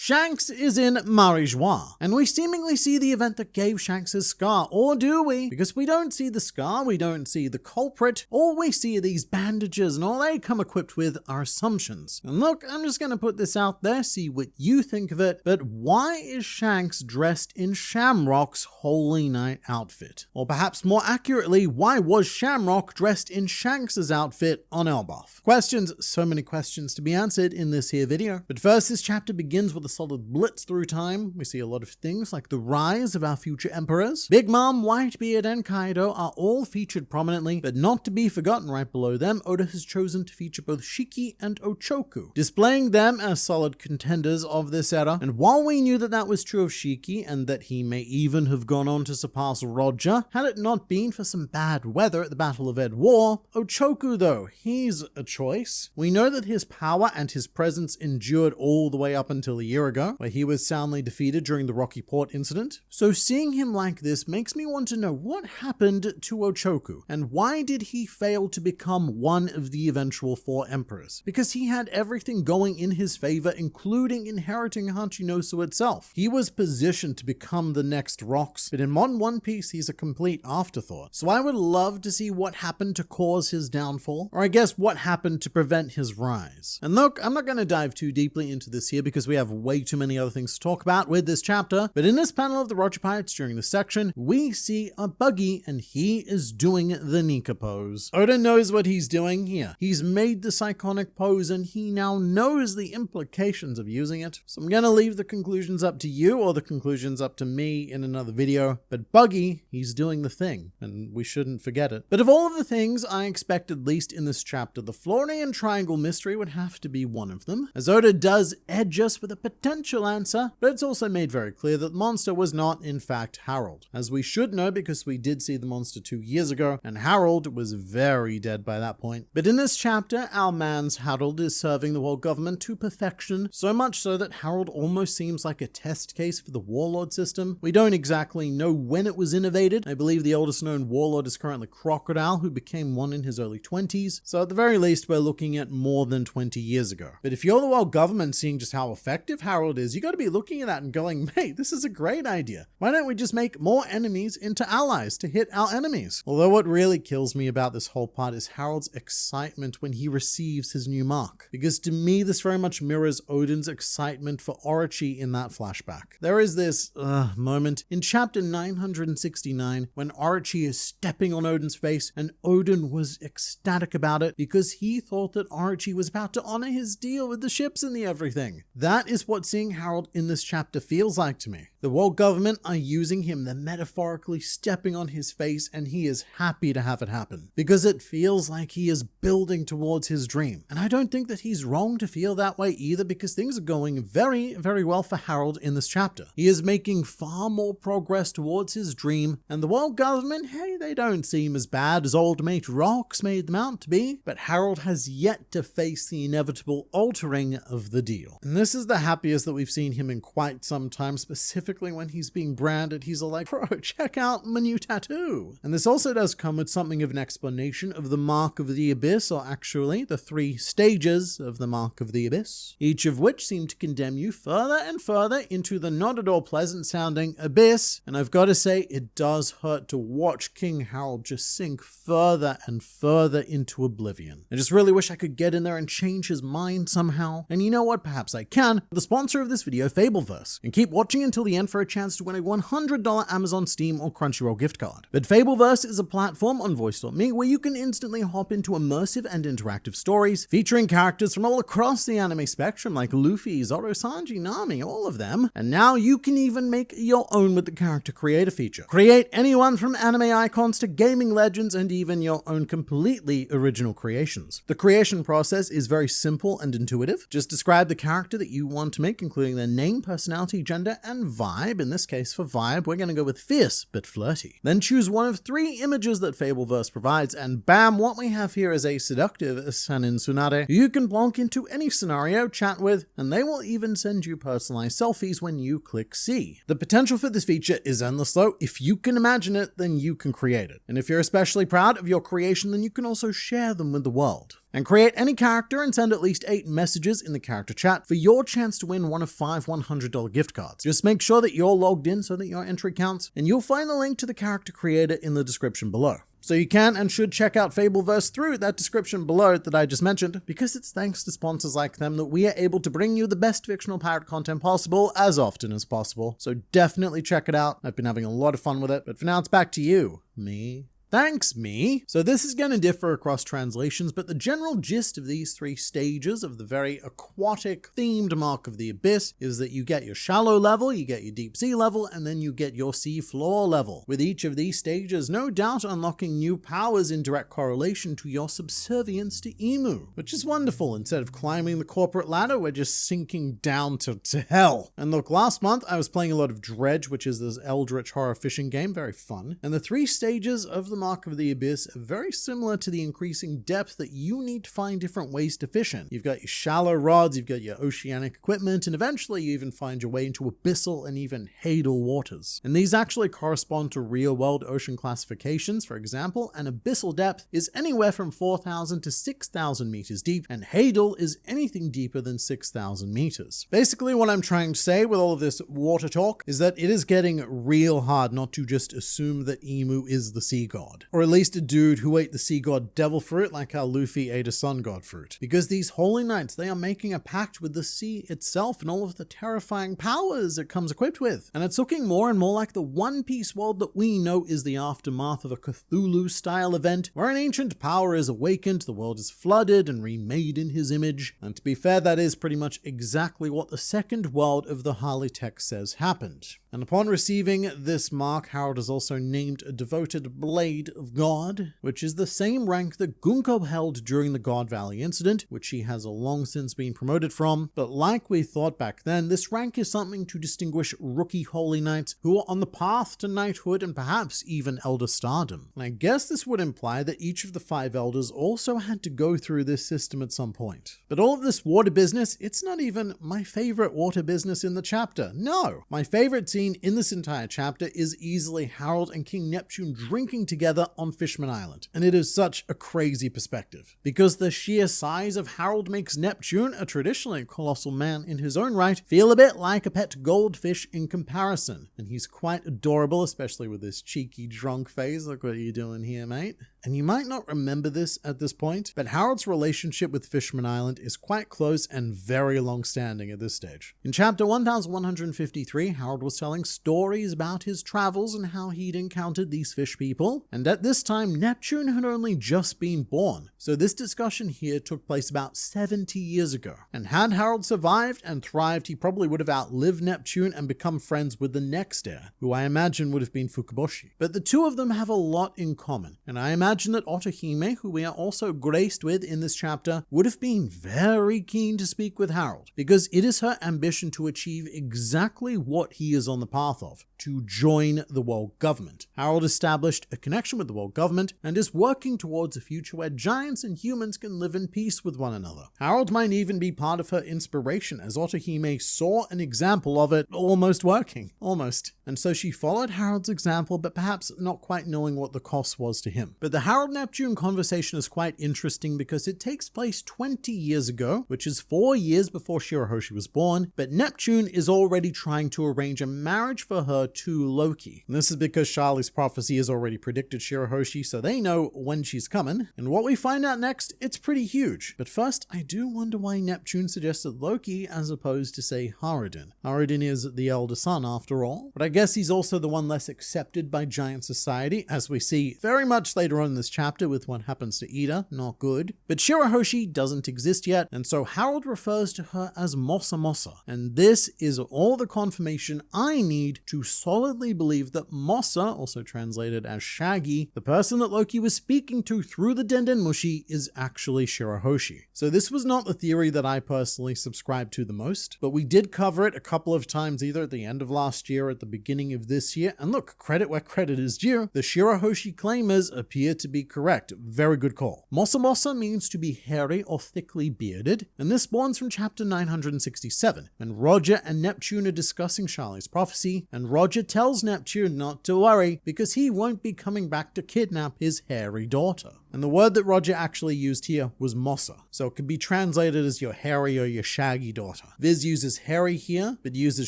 Shanks is in Marijois, and we seemingly see the event that gave Shanks his scar, or do we? Because we don't see the scar, we don't see the culprit, all we see are these bandages, and all they come equipped with are assumptions. And look, I'm just gonna put this out there, see what you think of it, but why is Shanks dressed in Shamrock's Holy Night outfit? Or perhaps more accurately, why was Shamrock dressed in Shanks's outfit on Elbaf? Questions, so many questions to be answered in this here video. But first, this chapter begins with a solid blitz through time. We see a lot of things like the rise of our future emperors. Big Mom, Whitebeard, and Kaido are all featured prominently, but not to be forgotten, right below them, Oda has chosen to feature both Shiki and Ochoku, displaying them as solid contenders of this era. And while we knew that that was true of Shiki, and that he may even have gone on to surpass Roger, had it not been for some bad weather at the Battle of Ed War, Ochoku though, he's a choice. We know that his power and his presence endured all the way up until a year ago, where he was soundly defeated during the Rocky Port incident. So seeing him like this makes me want to know what happened to Ochoku, and why did he fail to become one of the eventual 4 emperors? Because he had everything going in his favor, including inheriting Hachinosu itself. He was positioned to become the next Rocks, but in modern One Piece he's a complete afterthought. So I would love to see what happened to cause his downfall, or I guess what happened to prevent his rise. And look, I'm not going to dive too deeply into this here because we have way too many other things to talk about with this chapter, but in this panel of the Roger Pirates during this section, we see a Buggy and he is doing the Nika pose. Oda knows what he's doing here. He's made this iconic pose and he now knows the implications of using it. So I'm going to leave the conclusions up to you, or the conclusions up to me in another video, but Buggy, he's doing the thing, and we shouldn't forget it. But of all of the things I expected least in this chapter, the Florian Triangle mystery would have to be one of them, as Oda does edge us with a potential answer, but it's also made very clear that the monster was not in fact Harold, as we should know because we did see the monster 2 years ago, and Harold was very dead by that point. But in this chapter, our man's Harold is serving the world government to perfection, so much so that Harold almost seems like a test case for the warlord system. We don't exactly know when it was innovated. I believe the oldest known warlord is currently Crocodile, who became one in his early 20s, so at the very least we're looking at more than 20 years ago. But if you're the world government seeing just how effective Harold is, you got to be looking at that and going, mate, this is a great idea. Why don't we just make more enemies into allies to hit our enemies? Although what really kills me about this whole part is Harold's excitement when he receives his new mark, because to me this very much mirrors Odin's excitement for Orochi in that flashback. There is this moment in chapter 969 when Orochi is stepping on Odin's face and Odin was ecstatic about it because he thought that Orochi was about to honor his deal with the ships and the everything. That is what seeing Harold in this chapter feels like to me. The world government are using him, they're metaphorically stepping on his face, and he is happy to have it happen because it feels like he is building towards his dream. And I don't think that he's wrong to feel that way either, because things are going very, very well for Harold in this chapter. He is making far more progress towards his dream, and the world government, hey, they don't seem as bad as old mate Rocks made them out to be, but Harold has yet to face the inevitable altering of the deal. And this is the happiest that we've seen him in quite some time, specifically when he's being branded. He's all like, bro, check out my new tattoo. And this also does come with something of an explanation of the Mark of the Abyss, or actually the 3 stages of the Mark of the Abyss, each of which seem to condemn you further and further into the not at all pleasant sounding abyss. And I've got to say, it does hurt to watch King Harold just sink further and further into oblivion. I just really wish I could get in there and change his mind somehow. And you know what? Perhaps I can. The sponsor of this video, FableVerse. And keep watching until the end for a chance to win a $100 Amazon, Steam, or Crunchyroll gift card. But FableVerse is a platform on Voice.me where you can instantly hop into immersive and interactive stories featuring characters from all across the anime spectrum like Luffy, Zoro, Sanji, Nami, all of them. And now you can even make your own with the character creator feature. Create anyone from anime icons to gaming legends and even your own completely original creations. The creation process is very simple and intuitive. Just describe the character that you want to make, including their name, personality, gender, and vibe. In this case, for vibe, we're going to go with fierce but flirty. Then choose one of 3 images that FableVerse provides, and bam, what we have here is a seductive Sanin Tsunade who you can plonk into any scenario, chat with, and they will even send you personalized selfies when you click C. The potential for this feature is endless though. If you can imagine it, then you can create it. And if you're especially proud of your creation, then you can also share them with the world. And create any character and send at least 8 messages in the character chat for your chance to win one of 5 $100 gift cards. Just make sure that you're logged in so that your entry counts, and you'll find the link to the character creator in the description below. So you can and should check out FableVerse through that description below that I just mentioned, because it's thanks to sponsors like them that we are able to bring you the best fictional pirate content possible as often as possible. So definitely check it out. I've been having a lot of fun with it, but for now it's back to you, me. Thanks, me. So this is going to differ across translations, but the general gist of these 3 stages of the very aquatic themed Mark of the Abyss is that you get your shallow level, you get your deep sea level, and then you get your sea floor level. With each of these stages, no doubt unlocking new powers in direct correlation to your subservience to Emu, which is wonderful. Instead of climbing the corporate ladder, we're just sinking down to hell. And look, last month I was playing a lot of Dredge, which is this eldritch horror fishing game, very fun. And the 3 stages of the Mark of the Abyss are very similar to the increasing depth that you need to find different ways to fish in. You've got your shallow rods, you've got your oceanic equipment, and eventually you even find your way into abyssal and even hadal waters. And these actually correspond to real-world ocean classifications. For example, an abyssal depth is anywhere from 4,000 to 6,000 meters deep, and hadal is anything deeper than 6,000 meters. Basically, what I'm trying to say with all of this water talk is that it is getting real hard not to just assume that Emu is the sea god, or at least a dude who ate the sea god devil fruit like how Luffy ate a sun god fruit. Because these holy knights, they are making a pact with the sea itself and all of the terrifying powers it comes equipped with. And it's looking more and more like the One Piece world that we know is the aftermath of a Cthulhu-style event, where an ancient power is awakened, the world is flooded and remade in his image. And to be fair, that is pretty much exactly what the second world of the Harley text says happened. And upon receiving this mark, Harold is also named a devoted Blade of God, which is the same rank that Gunko held during the God Valley incident, which he has long since been promoted from. But like we thought back then, this rank is something to distinguish rookie holy knights who are on the path to knighthood and perhaps even elder stardom. And I guess this would imply that each of the 5 elders also had to go through this system at some point. But all of this water business, it's not even my favorite water business in the chapter. No, my favorite scene in this entire chapter is easily Harold and King Neptune drinking together on Fishman Island. And it is such a crazy perspective, because the sheer size of Harold makes Neptune, a traditionally colossal man in his own right, feel a bit like a pet goldfish in comparison. And he's quite adorable, especially with this cheeky drunk face. Look what you're doing here, mate. And you might not remember this at this point, but Harold's relationship with Fishman Island is quite close and very long-standing at this stage. In chapter 1153, Harold was telling stories about his travels and how he'd encountered these fish people, and at this time Neptune had only just been born. So this discussion here took place about 70 years ago. And had Harold survived and thrived, he probably would have outlived Neptune and become friends with the next heir, who I imagine would have been Fukaboshi. But the two of them have a lot in common, and I imagine that Otohime, who we are also graced with in this chapter, would have been very keen to speak with Harold, because it is her ambition to achieve exactly what he is on the path of, to join the world government. Harold established a connection with the world government and is working towards a future where giants and humans can live in peace with one another. Harold might even be part of her inspiration, as Otohime saw an example of it almost working. Almost. And so she followed Harold's example, but perhaps not quite knowing what the cost was to him. But the Harold-Neptune conversation is quite interesting because it takes place 20 years ago, which is 4 years before Shirahoshi was born, but Neptune is already trying to arrange a marriage for her to Loki. And this is because Charlie's prophecy has already predicted Shirahoshi, so they know when she's coming. And what we find out next, it's pretty huge. But first, I do wonder why Neptune suggested Loki as opposed to, say, Haruden. Haruden is the elder son after all, but I guess he's also the one less accepted by giant society, as we see very much later on in this chapter with what happens to Ida. Not good. But Shirahoshi doesn't exist yet, and so Harold refers to her as Mossa Mossa. And this is all the confirmation I need to solidly believe that Mossa, also translated as Shaggy, the person that Loki was speaking to through the Dendenmushi, is actually Shirahoshi. So this was not the theory that I personally subscribed to the most, but we did cover it a couple of times, either at the end of last year or at the beginning of this year. And look, credit where credit is due, the Shirahoshi claimers appear to be correct. Very good call. Mossa Mossa means to be hairy or thickly bearded, and this spawns from chapter 967, when Roger and Neptune are discussing Charlie's prophecy, and Roger tells Neptune not to worry because he won't be coming back to kidnap his hairy daughter. And the word that Roger actually used here was mossa, so it could be translated as your hairy or your shaggy daughter. Viz uses hairy here, but uses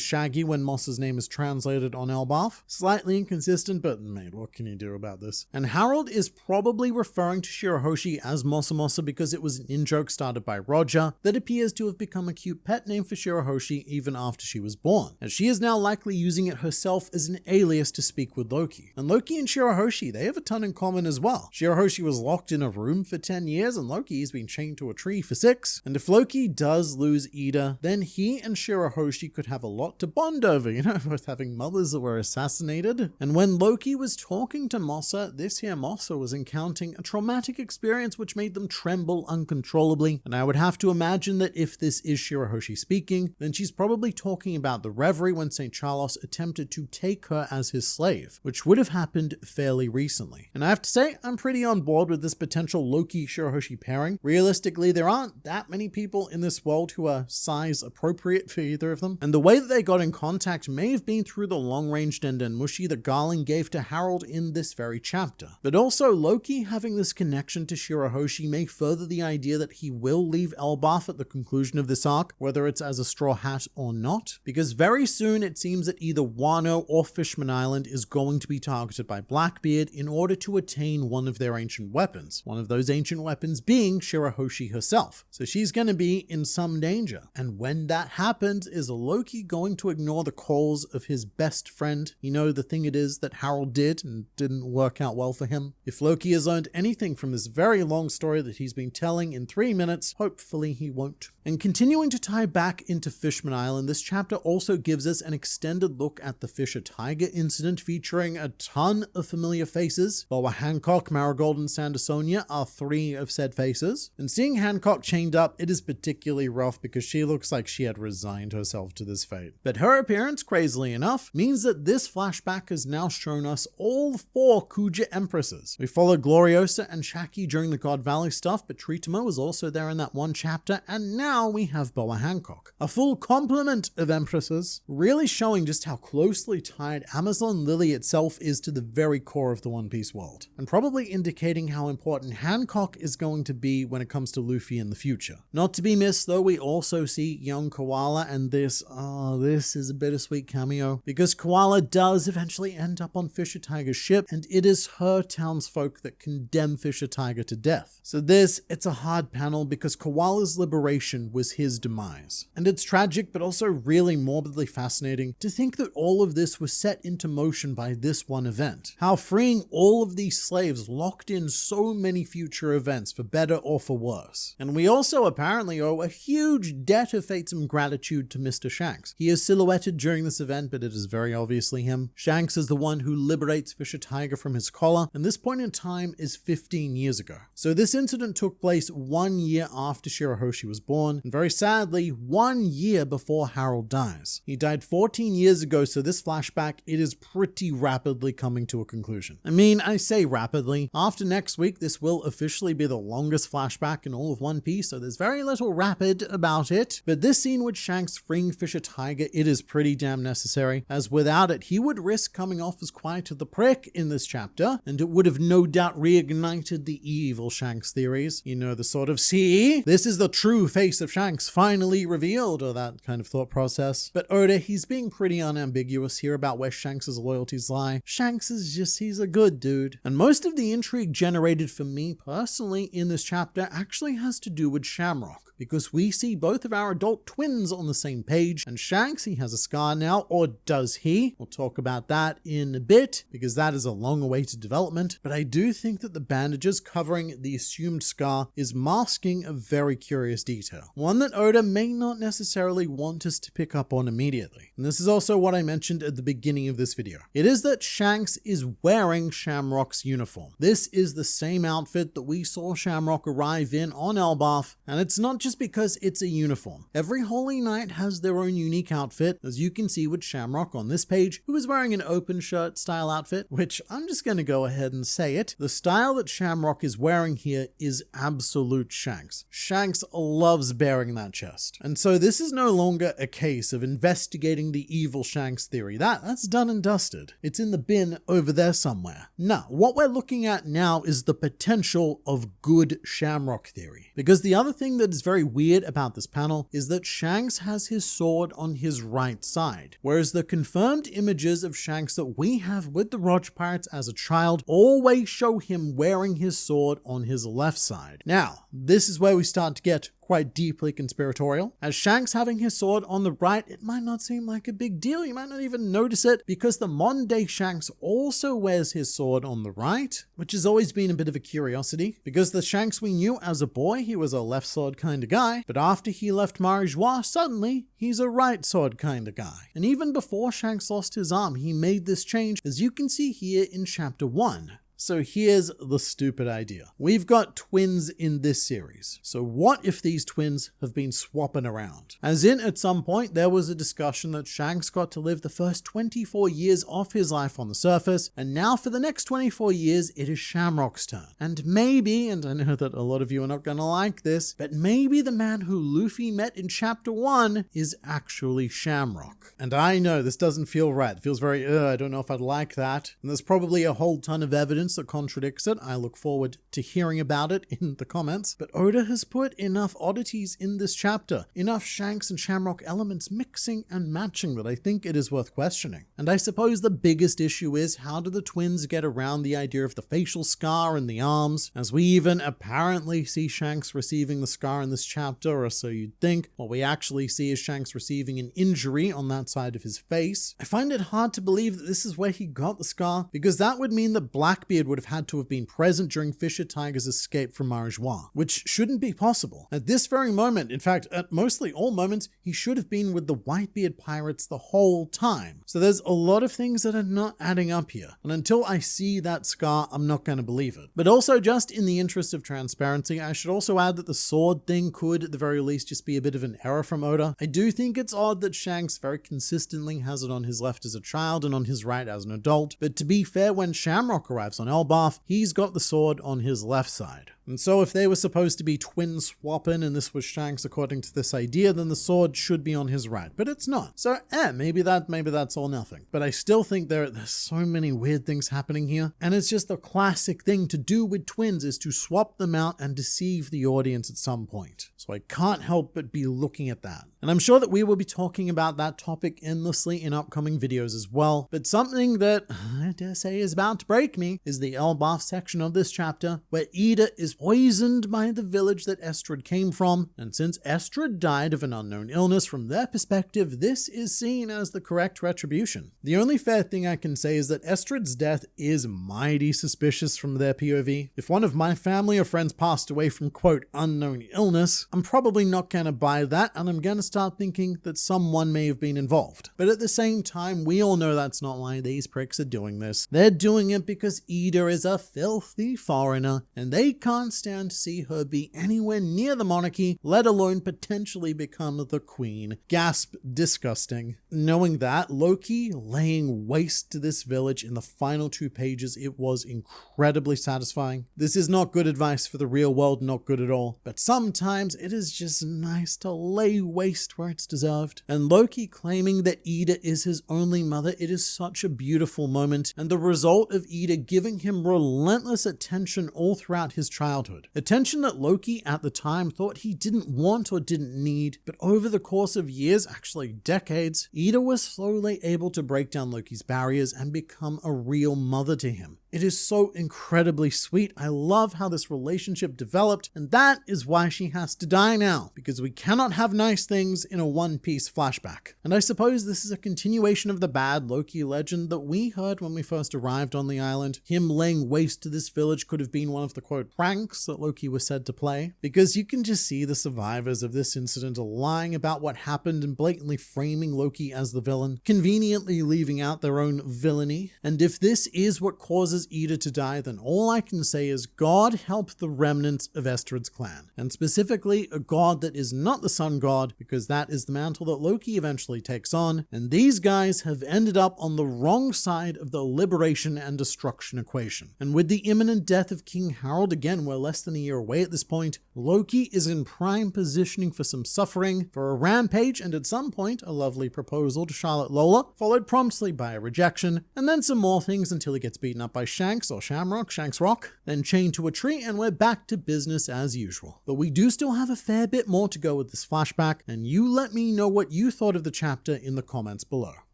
shaggy when Mossa's name is translated on Elbaf. Slightly inconsistent, but mate, what can you do about this? And Harold is probably referring to Shirahoshi as Mossa Mossa because it was an in-joke started by Roger that appears to have become a cute pet name for Shirahoshi even after she was born, as she is now likely using it herself as an alias to speak with Loki. And Loki and Shirahoshi, they have a ton in common as well. Shirahoshi was locked in a room for 10 years and Loki has been chained to a tree for 6. And if Loki does lose Ida, then he and Shirahoshi could have a lot to bond over, both having mothers that were assassinated. And when Loki was talking to Mossa, this here Mossa was encountering a traumatic experience which made them tremble uncontrollably. And I would have to imagine that if this is Shirahoshi speaking, then she's probably talking about the reverie when St. Charles attempted to take her as his slave, which would have happened fairly recently. And I have to say, I'm pretty on board with this potential Loki-Shirahoshi pairing. Realistically, there aren't that many people in this world who are size appropriate for either of them. And the way that they got in contact may have been through the long-range Dendenmushi that Garland gave to Harold in this very chapter. But also, Loki having this connection to Shirahoshi may further the idea that he will leave Elbaf at the conclusion of this arc, whether it's as a Straw Hat or not, because very soon it seems that either Wano or Fishman Island is going to be targeted by Blackbeard in order to attain one of their ancient weapons, one of those ancient weapons being Shirahoshi herself. So she's going to be in some danger. And when that happens, is Loki going to ignore the calls of his best friend? The thing it is that Harold did and didn't work out well for him. If Loki has learned anything from this very long story that he's been telling in 3 minutes, hopefully he won't. And continuing to tie back into Fishman Island, this chapter also gives us an extended look at the Fisher Tiger incident featuring a ton of familiar faces. Boa Hancock, Marigold, and Sandersonia are 3 of said faces. And seeing Hancock chained up, it is particularly rough because she looks like she had resigned herself to this fate. But her appearance, crazily enough, means that this flashback has now shown us all 4 Kuja Empresses. We followed Gloriosa and Shaki during the God Valley stuff, but Tritamo was also there in that one chapter, and now we have Boa Hancock. A full complement of Empresses, really showing just how closely tied Amazon Lily itself is to the very core of the One Piece world, and probably indicating how important Hancock is going to be when it comes to Luffy in the future. Not to be missed though, we also see young Koala, and this is a bittersweet cameo, because Koala does eventually end up on Fisher Tiger's ship, and it is her townsfolk that condemn Fisher Tiger to death. So it's a hard panel because Koala's liberation was his demise. And it's tragic, but also really morbidly fascinating to think that all of this was set into motion by this one event. How freeing all of these slaves locked in so many future events, for better or for worse. And we also apparently owe a huge debt of fatesome gratitude to Mr. Shanks. He is silhouetted during this event, but it is very obviously him. Shanks is the one who liberates Fisher Tiger from his collar, and this point in time is 15 years ago. So this incident took place 1 year after Shirahoshi was born, and very sadly, 1 year before Harold dies. He died 14 years ago, so this flashback, it is pretty rapidly coming to a conclusion. I mean, I say rapidly. After next week, this will officially be the longest flashback in all of One Piece, so there's very little rapid about it. But this scene with Shanks freeing Fisher Tiger, it is pretty damn necessary, as without it, he would risk coming off as quiet to the prick in this chapter, and it would have no doubt reignited the evil Shanks theories. The sort of, see, this is the true face of Shanks finally revealed, or that kind of thought process. But Oda, he's being pretty unambiguous here about where Shanks' loyalties lie. Shanks is just, he's a good dude. And most of the intrigue generated for me personally in this chapter actually has to do with Shamrock, because we see both of our adult twins on the same page, and Shanks, he has a scar now, or does he? We'll talk about that in a bit, because that is a long-awaited development, but I do think that the bandages covering the assumed scar is masking a very curious detail, one that Oda may not necessarily want us to pick up on immediately. And this is also what I mentioned at the beginning of this video. It is that Shanks is wearing Shamrock's uniform. This is the same outfit that we saw Shamrock arrive in on Elbaf, and it's not just because it's a uniform. Every Holy Knight has their own unique outfit, as you can see with Shamrock on this page, who is wearing an open shirt style outfit, which I'm just going to go ahead and say it. The style that Shamrock is wearing here is absolute Shanks. Shanks loves bearing that chest. And so this is no longer a case of investigating the evil Shanks theory. That's done and dusted. It's in the bin over there somewhere. Now, what we're looking at now is the potential of good Shamrock theory. Because the other thing that is very weird about this panel is that Shanks has his sword on his right side, whereas the confirmed images of Shanks that we have with the Roach Pirates as a child always show him wearing his sword on his left side. Now, this is where we start to get quite deeply conspiratorial. As Shanks having his sword on the right, it might not seem like a big deal. You might not even notice it because the modern day Shanks also wears his sword on the right, which has always been a bit of a curiosity because the Shanks we knew as a boy, he was a left sword kind of guy, but after he left Marijois, suddenly he's a right sword kind of guy. And even before Shanks lost his arm, he made this change, as you can see here in chapter 1. So here's the stupid idea. We've got twins in this series. So what if these twins have been swapping around? As in, at some point, there was a discussion that Shanks got to live the first 24 years of his life on the surface, and now for the next 24 years, it is Shamrock's turn. And maybe, and I know that a lot of you are not going to like this, but maybe the man who Luffy met in chapter 1 is actually Shamrock. And I know this doesn't feel right. It feels very, I don't know if I'd like that. And there's probably a whole ton of evidence that contradicts it. I look forward to hearing about it in the comments. But Oda has put enough oddities in this chapter, enough Shanks and Shamrock elements mixing and matching that I think it is worth questioning. And I suppose the biggest issue is, how do the twins get around the idea of the facial scar and the arms, as we even apparently see Shanks receiving the scar in this chapter, or so you'd think. What we actually see is Shanks receiving an injury on that side of his face. I find it hard to believe that this is where he got the scar, because that would mean that Blackbeard would have had to have been present during Fisher Tiger's escape from Marijois, which shouldn't be possible. At this very moment, in fact, at mostly all moments, he should have been with the Whitebeard pirates the whole time. So there's a lot of things that are not adding up here. And until I see that scar, I'm not going to believe it. But also, just in the interest of transparency, I should also add that the sword thing could, at the very least, just be a bit of an error from Oda. I do think it's odd that Shanks very consistently has it on his left as a child and on his right as an adult. But to be fair, when Shamrock arrives on Elbaf, he's got the sword on his left side. And so if they were supposed to be twin swapping and this was Shanks according to this idea, then the sword should be on his right, but it's not. So maybe that's all nothing. But I still think there's so many weird things happening here. And it's just the classic thing to do with twins, is to swap them out and deceive the audience at some point. So I can't help but be looking at that. And I'm sure that we will be talking about that topic endlessly in upcoming videos as well. But something that I dare say is about to break me is the Elbaf section of this chapter, where Ida is poisoned by the village that Estrid came from. And since Estrid died of an unknown illness, from their perspective, this is seen as the correct retribution. The only fair thing I can say is that Estrid's death is mighty suspicious from their POV. If one of my family or friends passed away from, quote, unknown illness, I'm probably not gonna buy that, and I'm gonna start thinking that someone may have been involved. But at the same time, we all know that's not why these pricks are doing this. They're doing it because Ida is a filthy foreigner, and they can't stand to see her be anywhere near the monarchy, let alone potentially become the queen. Gasp, disgusting. Knowing that, Loki laying waste to this village in the final 2 pages, it was incredibly satisfying. This is not good advice for the real world, not good at all. But sometimes it is just nice to lay waste where it's deserved. And Loki claiming that Ida is his only mother, it is such a beautiful moment, and the result of Ida giving him relentless attention all throughout his childhood. Attention that Loki at the time thought he didn't want or didn't need, but over the course of years, actually decades, Ida was slowly able to break down Loki's barriers and become a real mother to him. It is so incredibly sweet. I love how this relationship developed, and that is why she has to die now, because we cannot have nice things in a one-piece flashback. And I suppose this is a continuation of the bad Loki legend that we heard when we first arrived on the island. Him laying waste to this village could have been one of the, quote, pranks that Loki was said to play, because you can just see the survivors of this incident lying about what happened and blatantly framing Loki as the villain, conveniently leaving out their own villainy. And if this is what causes was Ida to die, then all I can say is God help the remnants of Estrid's clan, and specifically a god that is not the sun god, because that is the mantle that Loki eventually takes on, and these guys have ended up on the wrong side of the liberation and destruction equation. And with the imminent death of King Harold, again, we're less than a year away at this point, Loki is in prime positioning for some suffering, for a rampage, and at some point a lovely proposal to Charlotte Lola, followed promptly by a rejection, and then some more things until he gets beaten up by Shanks or Shamrock, Shanks Rock, then chained to a tree, and we're back to business as usual. But we do still have a fair bit more to go with this flashback, and you let me know what you thought of the chapter in the comments below.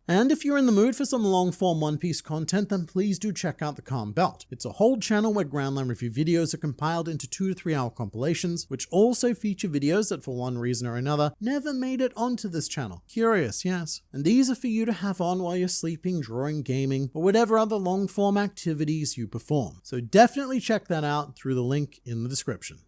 And if you're in the mood for some long-form One Piece content, then please do check out the Calm Belt. It's a whole channel where Groundline review videos are compiled into 2 to 3 hour compilations, which also feature videos that for one reason or another never made it onto this channel. Curious, yes. And these are for you to have on while you're sleeping, drawing, gaming, or whatever other long-form activities you perform. So definitely check that out through the link in the description.